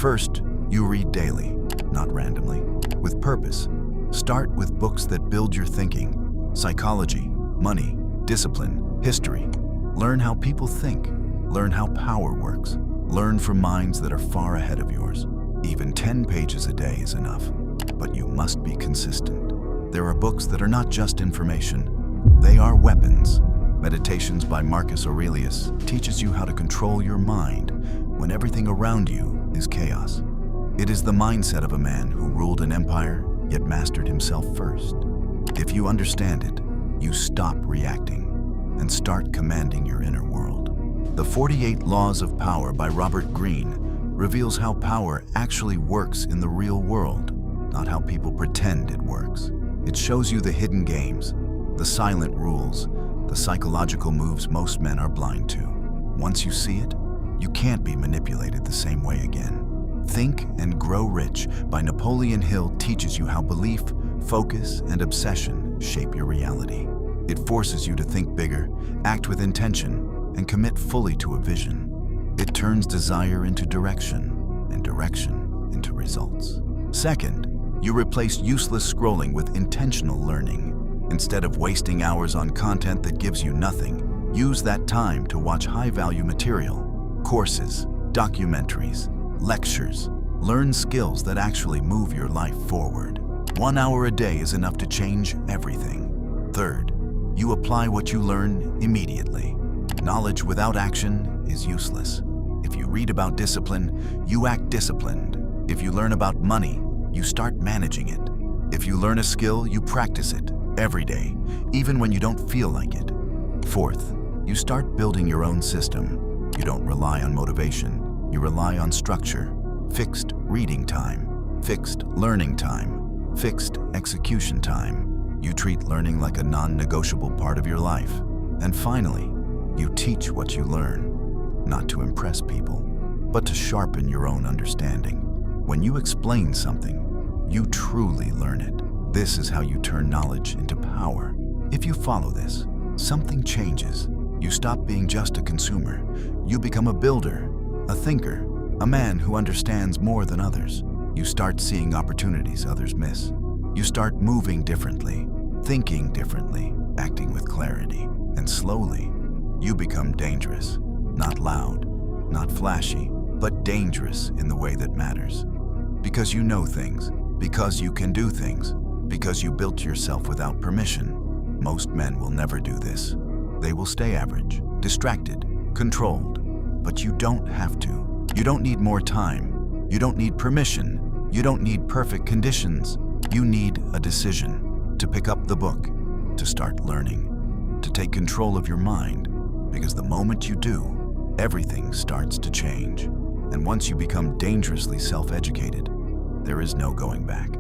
First, you read daily, not randomly, with purpose. Start with books that build your thinking: psychology, money, discipline, history. Learn how people think. Learn how power works. Learn from minds that are far ahead of yours. Even 10 pages a day is enough, but you must be consistent. There are books that are not just information, they are weapons. Meditations by Marcus Aurelius teaches you how to control your mind when everything around you is chaos. It is the mindset of a man who ruled an empire yet mastered himself first. If you understand it, you stop reacting and start commanding your inner world. The 48 Laws of Power by Robert Greene reveals how power actually works in the real world, not how people pretend it works. It shows you the hidden games, the silent rules, the psychological moves most men are blind to. Once you see it, you can't be manipulated the same way again. Think and Grow Rich by Napoleon Hill teaches you how belief, focus, and obsession shape your reality. It forces you to think bigger, act with intention, and commit fully to a vision. It turns desire into direction, and direction into results. Second, you replace useless scrolling with intentional learning. Instead of wasting hours on content that gives you nothing, use that time to watch high-value material, courses, documentaries, lectures. Learn skills that actually move your life forward. 1 hour a day is enough to change everything. Third, you apply what you learn immediately. Knowledge without action is useless. If you read about discipline, you act disciplined. If you learn about money, you start managing it. If you learn a skill, you practice it every day, even when you don't feel like it. Fourth, you start building your own system. You don't rely on motivation, you rely on structure. Fixed reading time, fixed learning time, fixed execution time. You treat learning like a non-negotiable part of your life. And finally, you teach what you learn, not to impress people, but to sharpen your own understanding. When you explain something, you truly learn it. This is how you turn knowledge into power. If you follow this, something changes. You stop being just a consumer. You become a builder, a thinker, a man who understands more than others. You start seeing opportunities others miss. You start moving differently, thinking differently, acting with clarity, and slowly, you become dangerous. Not loud, not flashy, but dangerous in the way that matters. Because you know things, because you can do things, because you built yourself without permission. Most men will never do this. They will stay average, distracted, controlled. But you don't have to. You don't need more time. You don't need permission. You don't need perfect conditions. You need a decision to pick up the book, to start learning, to take control of your mind. Because the moment you do, everything starts to change. And once you become dangerously self-educated, there is no going back.